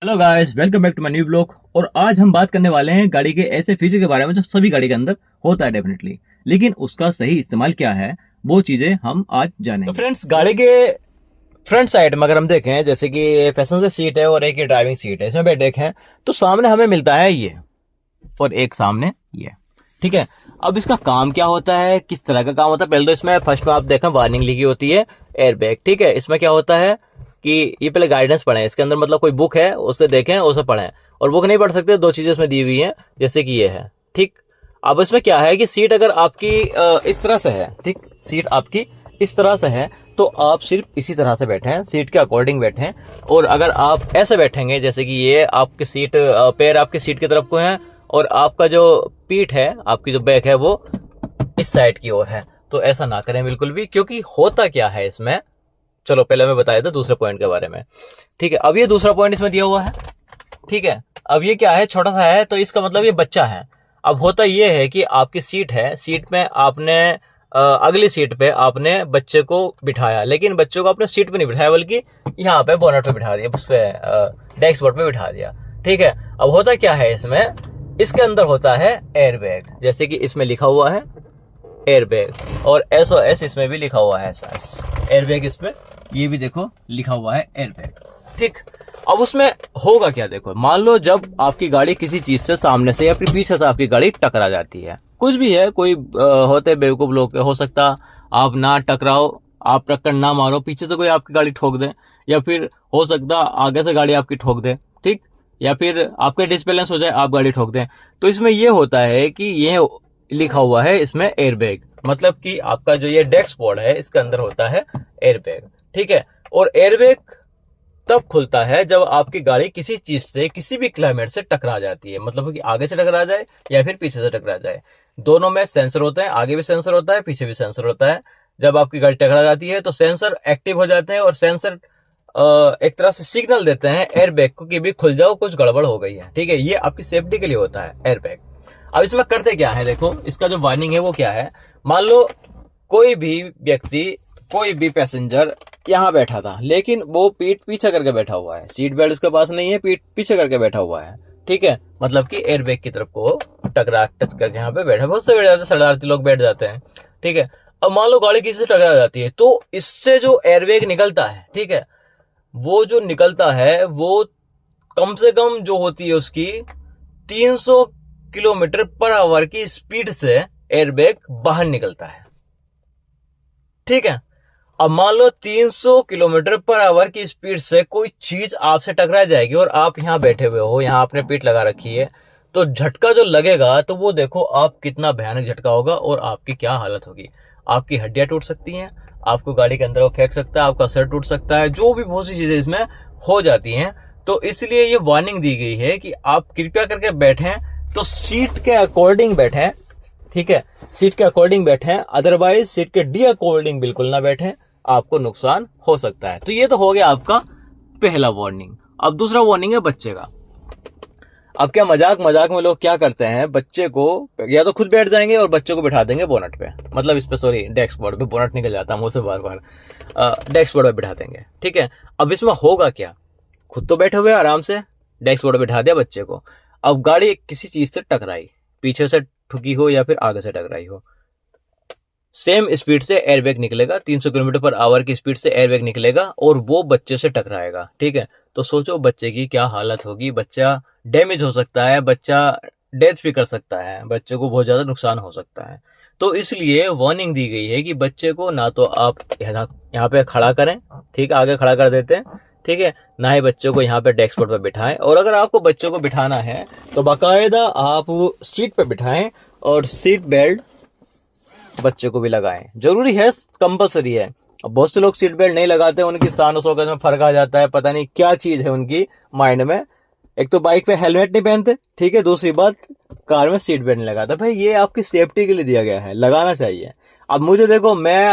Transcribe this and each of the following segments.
Hello guys, welcome back to my new blog. और आज हम बात करने वाले हैं गाड़ी के ऐसे फीचर के बारे में जो सभी गाड़ी के अंदर होता है डेफिनेटली, लेकिन उसका सही इस्तेमाल क्या है वो चीजें हम आज जानेंगे। तो फ्रेंड्स, गाड़ी के फ्रंट साइड में अगर हम देखें, जैसे कि पैसेंजर सीट है और एक ही ड्राइविंग सीट है, इसमें बैठ देखें तो सामने हमें मिलता है ये और एक सामने ये। ठीक है, अब इसका काम क्या होता है, किस तरह का काम होता है, पहले तो इसमें फर्स्ट में आप देखें वार्निंग लिखी होती है एयर बैग। ठीक है, इसमें क्या होता है कि ये पहले गाइडेंस पढ़ें, इसके अंदर मतलब कोई बुक है उससे देखें, उसे पढ़ें। और बुक नहीं पढ़ सकते, दो चीजें इसमें दी हुई हैं, जैसे कि ये है। ठीक, अब इसमें क्या है कि सीट अगर आपकी इस तरह से है, ठीक, सीट आपकी इस तरह से है तो आप सिर्फ इसी तरह से बैठें, सीट के अकॉर्डिंग बैठें। और अगर आप ऐसे बैठेंगे जैसे कि ये आपकी सीट, पैर आपकी सीट की तरफ को है और आपका जो पीठ है, आपकी जो बैक है वो इस साइड की ओर है, तो ऐसा ना करें बिल्कुल भी। क्योंकि होता क्या है इसमें, चलो पहले मैं बताया था दूसरे पॉइंट के बारे में। ठीक है, अब ये दूसरा पॉइंट इसमें दिया हुआ है। ठीक है, अब ये क्या है, छोटा सा है, तो इसका मतलब ये बच्चा है। अब होता ये है कि आपकी सीट है, सीट में आपने अगली सीट पे आपने बच्चे को बिठाया, लेकिन बच्चे को आपने सीट पे नहीं बिठाया बल्कि यहाँ पे बोनट पे बिठा दिया, उस पे डैशबोर्ड पे बिठा दिया। ठीक है, अब होता क्या है इसमें, इसके अंदर होता है एयर बैग, जैसे कि इसमें लिखा हुआ है एयर बैग, और SOS इसमें भी लिखा हुआ है एयर बैग, इसमें ये भी देखो लिखा हुआ है एयर बैग। ठीक, अब उसमें होगा क्या, देखो मान लो जब आपकी गाड़ी किसी चीज से सामने से या फिर पीछे से आपकी गाड़ी टकरा जाती है, कुछ भी है, कोई होते बेवकूफ लोग, हो सकता आप ना टकराओ, आप टक्कर ना मारो, पीछे से कोई आपकी गाड़ी ठोक दे, या फिर हो सकता आगे से गाड़ी आपकी ठोक दे। ठीक, या फिर आपके डिसबैलेंस हो जाए, आप गाड़ी ठोक दें, तो इसमें ये होता है कि ये लिखा हुआ है इसमें एयर बैग, मतलब कि आपका जो ये डैशबोर्ड है इसके अंदर होता है एयर बैग। ठीक है, और एयर बैग तब खुलता है जब आपकी गाड़ी किसी चीज से, किसी भी क्लाइमेट से टकरा जाती है, मतलब कि आगे से टकरा जाए या फिर पीछे से टकरा जाए। दोनों में सेंसर होते हैं, आगे भी सेंसर होता है, पीछे भी सेंसर होता है। जब आपकी गाड़ी टकरा जाती है तो सेंसर एक्टिव हो जाते हैं और सेंसर एक तरह से सिग्नल देते हैं एयर बैग को कि भी खुल जाओ, कुछ गड़बड़ हो गई है। ठीक है, ये आपकी सेफ्टी के लिए होता है एयर बैग। अब इसमें करते क्या है, देखो इसका जो वार्निंग है वो क्या है। मान लो कोई भी व्यक्ति, कोई भी पैसेंजर यहाँ बैठा था, लेकिन वो पीठ पीछे करके बैठा हुआ है, सीट बेल्ट उसके पास नहीं है, पीठ पीछे करके बैठा हुआ है। ठीक है, मतलब कि एयर बैग की तरफ को टच करके यहाँ पे बैठा, बहुत से बैठ जाते हैं, शरारती लोग बैठ जाते हैं। ठीक है, अब मान लो गाड़ी किसी से टकरा जाती है तो इससे जो एयरबैग निकलता है, ठीक है, वो जो निकलता है वो कम से कम जो होती है उसकी 300 किलोमीटर पर आवर की स्पीड से एयरबैग बाहर निकलता है। ठीक है, अब मान लो 300 किलोमीटर पर आवर की स्पीड से कोई चीज आपसे टकरा जाएगी और आप यहां बैठे हुए हो, यहां आपने पीठ लगा रखी है, तो झटका जो लगेगा तो वो देखो आप कितना भयानक झटका होगा और आपकी क्या हालत होगी। आपकी हड्डियां टूट सकती हैं, आपको गाड़ी के अंदर वो फेंक सकता है, आपका सर टूट सकता है, जो भी बहुत सी चीजें इसमें हो जाती हैं। तो इसलिए ये वार्निंग दी गई है कि आप कृपया करके बैठें तो सीट के अकॉर्डिंग बैठें। ठीक है, सीट के अकॉर्डिंग बैठें, अदरवाइज सीट के डी अकॉर्डिंग बिल्कुल ना बैठें, आपको नुकसान हो सकता है। तो ये तो हो गया आपका पहला वार्निंग। अब दूसरा वार्निंग है बच्चे का। अब क्या मजाक मजाक में लोग क्या करते हैं, बच्चे को या तो खुद बैठ जाएंगे और बच्चे को बिठा देंगे बोनट पे, मतलब इस पे, सॉरी डैशबोर्ड पे, बोनट निकल जाता है मुंह से बार बार, डैशबोर्ड पे बिठा देंगे। ठीक है, अब इसमें होगा क्या, खुद तो बैठे हुए आराम से, डैशबोर्ड पे बिठा दिया बच्चे को, अब गाड़ी किसी चीज से टकराई, पीछे से ठुकी हो या फिर आगे से टकराई हो, सेम स्पीड से एयरबैग निकलेगा, 300 किलोमीटर पर आवर की स्पीड से एयरबैग निकलेगा और वो बच्चे से टकराएगा। ठीक है, तो सोचो बच्चे की क्या हालत होगी, बच्चा डैमेज हो सकता है, बच्चा डेथ भी कर सकता है, बच्चे को बहुत ज्यादा नुकसान हो सकता है। तो इसलिए वार्निंग दी गई है कि बच्चे को ना तो आप यहाँ पे खड़ा करें, ठीक है, आगे खड़ा कर देते हैं, ठीक है, ना ही बच्चों को यहाँ पे डैशबोर्ड पर बिठाएं, और अगर आपको बच्चों को बिठाना है तो बाकायदा आप सीट पे बिठाएं और सीट बेल्ट बच्चे को भी लगाएं, जरूरी है, कंपलसरी है। अब बहुत से लोग सीट बेल्ट नहीं लगाते, उनकी शान और शौकत में फर्क आ जाता है, पता नहीं क्या चीज है उनकी माइंड में। एक तो बाइक पे हेलमेट नहीं पहनते, ठीक है, दूसरी बात कार में सीट बेल्ट नहीं लगाता। भाई ये आपकी सेफ्टी के लिए दिया गया है, लगाना चाहिए। अब मुझे देखो, मैं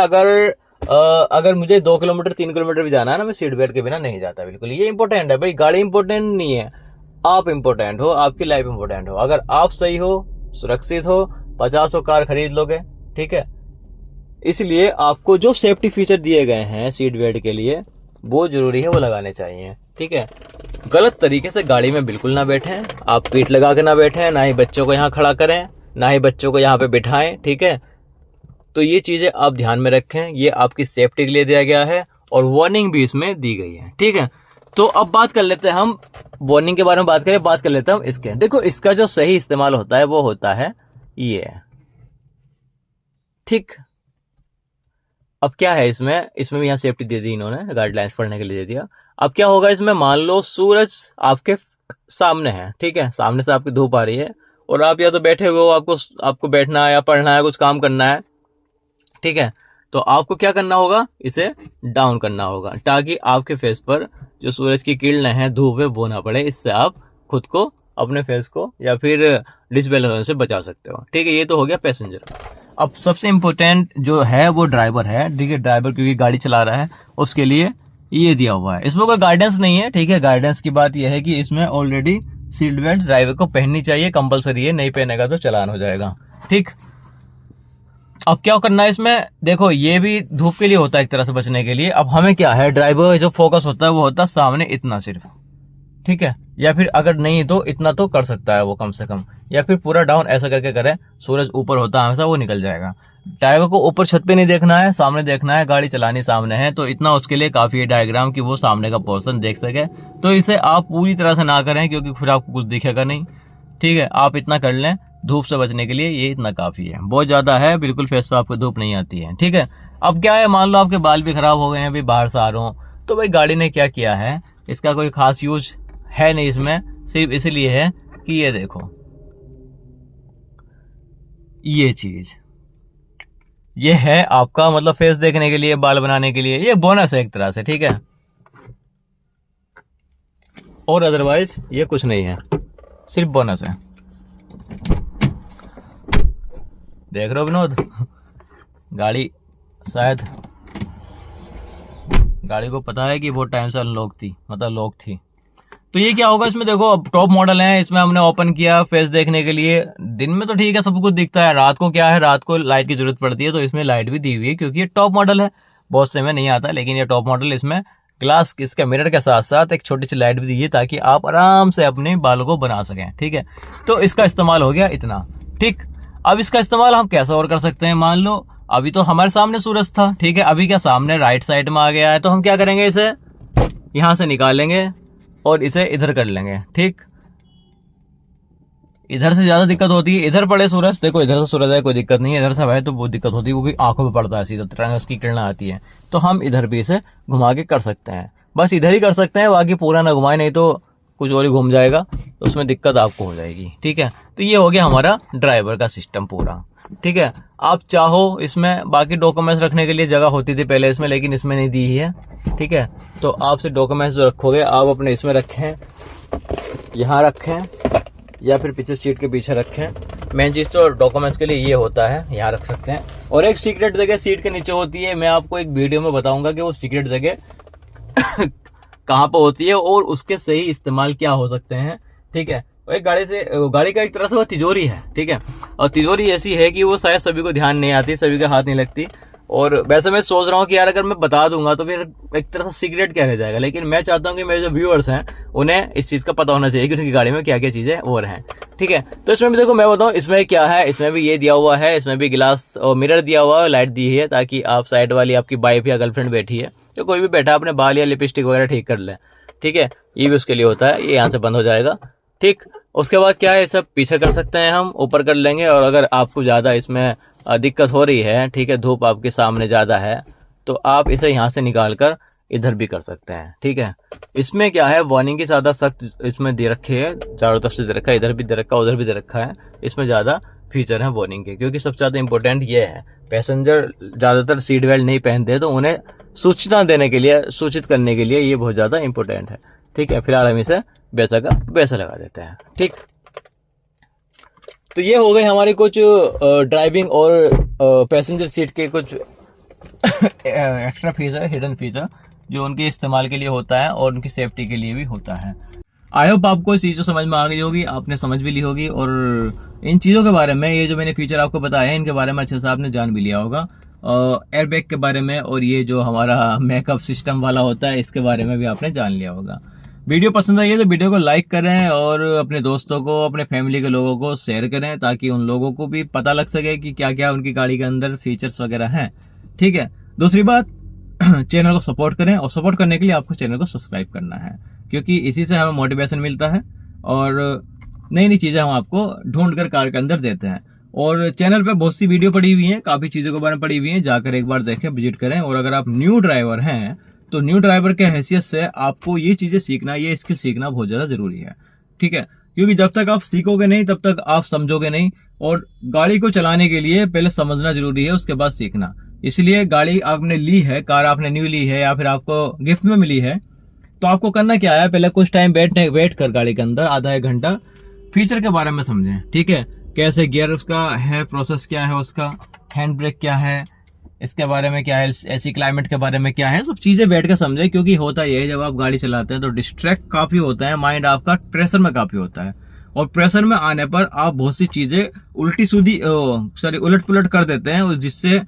अगर मुझे 2 किलोमीटर 3 किलोमीटर भी जाना है ना, मैं सीट बेल्ट के बिना नहीं जाता बिल्कुल। ये इंपॉर्टेंट है भाई, गाड़ी इंपॉर्टेंट नहीं है, आप इंपॉर्टेंट हो, आपकी लाइफ इंपॉर्टेंट हो। अगर आप सही हो, सुरक्षित हो, 50 कार खरीद लोगे। ठीक है, इसलिए आपको जो सेफ्टी फीचर दिए गए हैं सीट बेल्ट के लिए, वो जरूरी है, वो लगाने चाहिए। ठीक है। गलत तरीके से गाड़ी में बिल्कुल ना बैठें, आप पीठ लगा के ना बैठें, ना ही बच्चों को यहाँ खड़ा करें, ना ही बच्चों को यहाँ पे बिठाएं, ठीक है। तो ये चीज़ें आप ध्यान में रखें, ये आपकी सेफ्टी के लिए दिया गया है और वार्निंग भी इसमें दी गई है, ठीक है। तो अब बात कर लेते हैं हम वार्निंग के बारे में, बात कर लेते हैं हम इसके। देखो, इसका जो सही इस्तेमाल होता है वो होता है ये, ठीक। अब क्या है इसमें भी यहाँ सेफ्टी दे दी इन्होंने, गाइडलाइंस पढ़ने के लिए दे दिया। अब क्या होगा इसमें, मान लो सूरज आपके सामने है, ठीक है, सामने से आपकी धूप आ रही है और आप या तो बैठे हुए हो, आपको बैठना है या पढ़ना है, कुछ काम करना है, ठीक है। तो आपको क्या करना होगा, इसे डाउन करना होगा ताकि आपके फेस पर जो सूरज की किरणें हैं, धूप है, वो ना पड़े। इससे आप खुद को, अपने फेस को या फिर डिसबैलेंस होने से बचा सकते हो, ठीक है। ये तो हो गया पैसेंजर। अब सबसे इम्पोर्टेंट जो है वो ड्राइवर है, ठीक है। ड्राइवर क्योंकि गाड़ी चला रहा है, उसके लिए ये दिया हुआ है। इसमें कोई गाइडेंस नहीं है, ठीक है। गाइडेंस की बात यह है कि इसमें ऑलरेडी सीट बेल्ट ड्राइवर को पहननी चाहिए, कंपलसरी है, नहीं पहनेगा तो चालान हो जाएगा, ठीक। अब क्या करना है इसमें, देखो ये भी धूप के लिए होता है एक तरह से बचने के लिए। अब हमें क्या है, ड्राइवर जो फोकस होता है वो होता है सामने इतना सिर्फ, ठीक है। या फिर अगर नहीं तो इतना तो कर सकता है वो कम से कम, या फिर पूरा डाउन ऐसा करके करें, सूरज ऊपर होता है हमेशा, वो निकल जाएगा। ड्राइवर को ऊपर छत पे नहीं देखना है, सामने देखना है, गाड़ी चलानी सामने है, तो इतना उसके लिए काफी है डायग्राम कि वो सामने का पोर्शन देख सके। तो इसे आप पूरी तरह से ना करें क्योंकि फिर आपको कुछ दिखेगा नहीं, ठीक है। आप इतना कर लें, धूप से बचने के लिए ये इतना काफी है। बहुत ज्यादा है, बिल्कुल फेस पे आपको धूप नहीं आती है, ठीक है। अब क्या है, मान लो आपके बाल भी खराब हो गए हैं, अभी बाहर से आ रहे हो, तो भाई गाड़ी ने क्या किया है, इसका कोई खास यूज है नहीं इसमें, सिर्फ इसलिए है कि ये देखो, ये चीज ये है आपका मतलब फेस देखने के लिए, बाल बनाने के लिए, ये बोनस है एक तरह से, ठीक है। और अदरवाइज ये कुछ नहीं है, सिर्फ बोनस है। देख रहे हो विनोद, गाड़ी शायद गाड़ी को पता है कि वो टाइम से अनलॉक थी, मतलब लॉक थी। तो ये क्या होगा इसमें, देखो अब टॉप मॉडल है, इसमें हमने ओपन किया फेस देखने के लिए। दिन में तो ठीक है, सब कुछ दिखता है, रात को क्या है, रात को लाइट की जरूरत पड़ती है, तो इसमें लाइट भी दी हुई है क्योंकि ये टॉप मॉडल है। बहुत से में नहीं आता, लेकिन ये टॉप मॉडल, इसमें ग्लास, इसके मिरर के साथ साथ एक छोटी सी लाइट भी दी है ताकि आप आराम से अपने बालों को बना सकें, ठीक है। तो इसका इस्तेमाल हो गया इतना, ठीक। अब इसका इस्तेमाल हम कैसे और कर सकते हैं, मान लो अभी तो हमारे सामने सूरज था, ठीक है, अभी क्या सामने राइट साइड में आ गया है, तो हम क्या करेंगे, इसे यहां से निकालेंगे और इसे इधर कर लेंगे, ठीक। इधर से ज्यादा दिक्कत होती है, इधर पड़े सूरज, देखो इधर से सूरज है कोई दिक्कत नहीं है, इधर से भाई तो बहुत दिक्कत होती है, वो भी आंखों पे पड़ता है सीधा, तरह उसकी किरणें आती है। तो हम इधर भी इसे घुमा के कर सकते हैं, बस इधर ही कर सकते हैं, बाकी पूरा ना घुमाए, नहीं तो कुछ और ही घूम जाएगा, तो उसमें दिक्कत आपको हो जाएगी, ठीक है। तो ये हो गया हमारा ड्राइवर का सिस्टम पूरा, ठीक है। आप चाहो इसमें बाकी डॉक्यूमेंट्स रखने के लिए जगह होती थी पहले इसमें, लेकिन इसमें नहीं दी है, ठीक है। तो आपसे डॉक्यूमेंट्स जो रखोगे आप अपने इसमें रखें, यहाँ रखें या फिर पीछे सीट के पीछे रखें। मेन चीज तो डॉक्यूमेंट्स के लिए ये होता है, यहाँ रख सकते हैं। और एक सीक्रेट जगह सीट के नीचे होती है, मैं आपको एक वीडियो में बताऊंगा कि वो सीक्रेट जगह कहाँ पर होती है और उसके सही इस्तेमाल क्या हो सकते हैं, ठीक है। और एक गाड़ी का एक तरह से वो तिजोरी है, ठीक है। और तिजोरी ऐसी है कि वो शायद सभी को ध्यान नहीं आती, सभी के हाथ नहीं लगती। और वैसे मैं सोच रहा हूँ कि यार अगर मैं बता दूंगा तो फिर एक तरह से सीक्रेट क्या रह जाएगा, लेकिन मैं चाहता हूँ कि मेरे जो व्यूअर्स हैं उन्हें इस चीज का पता होना चाहिए कि उसकी गाड़ी में क्या क्या चीजें और हैं, ठीक है। तो इसमें भी देखो मैं बताऊँ इसमें क्या है, इसमें भी ये दिया हुआ है, इसमें भी गिलास और मिरर दिया हुआ है, लाइट दी है ताकि आप साइड वाली आपकी वाइफ या गर्लफ्रेंड बैठी है, तो कोई भी बैठा अपने बाल या लिपस्टिक वगैरह ठीक कर ले, ठीक है। ये भी उसके लिए होता है, ये यहाँ से बंद हो जाएगा, ठीक। उसके बाद क्या है, सब पीछे कर सकते हैं, हम ऊपर कर लेंगे। और अगर आपको ज्यादा इसमें दिक्कत हो रही है, ठीक है, धूप आपके सामने ज्यादा है, तो आप इसे यहाँ से निकाल कर इधर भी कर सकते हैं, ठीक है। इसमें क्या है, वार्निंग की ज्यादा सख्त इसमें दे रखी है, चारों तरफ से दे रखा है, इधर भी दे रखा है, उधर भी दे रखा है। इसमें ज्यादा फीचर है वार्निंग के, क्योंकि सबसे ज्यादा इंपॉर्टेंट ये है, पैसेंजर ज्यादातर सीट बेल्ट नहीं पहनते, तो उन्हें सूचना देने के लिए, सूचित करने के लिए ये बहुत ज्यादा इंपॉर्टेंट है, ठीक है। फिलहाल हम इसे वैसा का वैसा लगा देते हैं, ठीक। तो ये हो गए हमारे कुछ ड्राइविंग और पैसेंजर सीट के कुछ एक्स्ट्रा फीचर, हिडन फीचर जो उनके इस्तेमाल के लिए होता है और उनकी सेफ्टी के लिए भी होता है। आई होप आपको इस चीज़ को समझ में आ गई होगी, आपने समझ भी ली होगी, और इन चीज़ों के बारे में, ये जो मैंने फीचर आपको बताया है, इनके बारे में अच्छे से आपने जान भी लिया होगा। एयरबैग के बारे में और ये जो हमारा मेकअप सिस्टम वाला होता है, इसके बारे में भी आपने जान लिया होगा। वीडियो पसंद आई है तो वीडियो को लाइक करें और अपने दोस्तों को, अपने फैमिली के लोगों को शेयर करें, ताकि उन लोगों को भी पता लग सके कि क्या क्या उनकी गाड़ी के अंदर फीचर्स वगैरह हैं। ठीक है। दूसरी बात, चैनल को सपोर्ट करें, और सपोर्ट करने के लिए आपको चैनल को सब्सक्राइब करना है, क्योंकि इसी से हमें मोटिवेशन मिलता है और नई नई चीजें हम आपको ढूंढ कर कार के अंदर देते हैं। और चैनल पे बहुत सी वीडियो पड़ी हुई है, काफी चीजों के बारे में पड़ी हुई है, जाकर एक बार देखें, विजिट करें। और अगर आप न्यू ड्राइवर हैं तो न्यू ड्राइवर के हैसियत से आपको ये चीजें सीखना, ये स्किल सीखना बहुत ज्यादा जरूरी है। ठीक है, क्योंकि जब तक आप सीखोगे नहीं तब तक आप समझोगे नहीं, और गाड़ी को चलाने के लिए पहले समझना जरूरी है, उसके बाद सीखना। इसलिए गाड़ी आपने ली है, कार आपने न्यू ली है या फिर आपको गिफ्ट में मिली है, तो आपको करना क्या है, पहले कुछ टाइम वेट कर गाड़ी के अंदर, आधा एक घंटा, फीचर के बारे में समझें। ठीक है, कैसे गियर उसका है, प्रोसेस क्या है उसका, हैंड ब्रेक क्या है, इसके बारे में क्या है, ऐसी क्लाइमेट के बारे में क्या है, सब चीजें बैठ कर समझे। क्योंकि होता यह है, जब आप गाड़ी चलाते हैं तो डिस्ट्रैक्ट काफी होता है, माइंड आपका प्रेशर में काफी होता है, और प्रेशर में आने पर आप बहुत सी चीजें उलट पुलट कर देते हैं, जिससे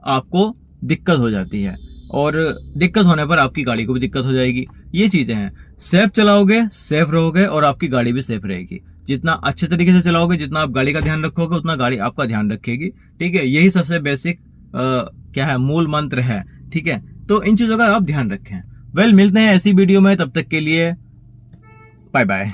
आपको दिक्कत हो जाती है, और दिक्कत होने पर आपकी गाड़ी को भी दिक्कत हो जाएगी। ये चीजें हैं, सेफ चलाओगे, सेफ रहोगे, और आपकी गाड़ी भी सेफ रहेगी। जितना अच्छे तरीके से चलाओगे, जितना आप गाड़ी का ध्यान रखोगे, उतना गाड़ी आपका ध्यान रखेगी। ठीक है, यही सबसे बेसिक क्या है, मूल मंत्र है। ठीक है, तो इन चीजों का आप ध्यान रखें। मिलते हैं ऐसी वीडियो में, तब तक के लिए बाय बाय।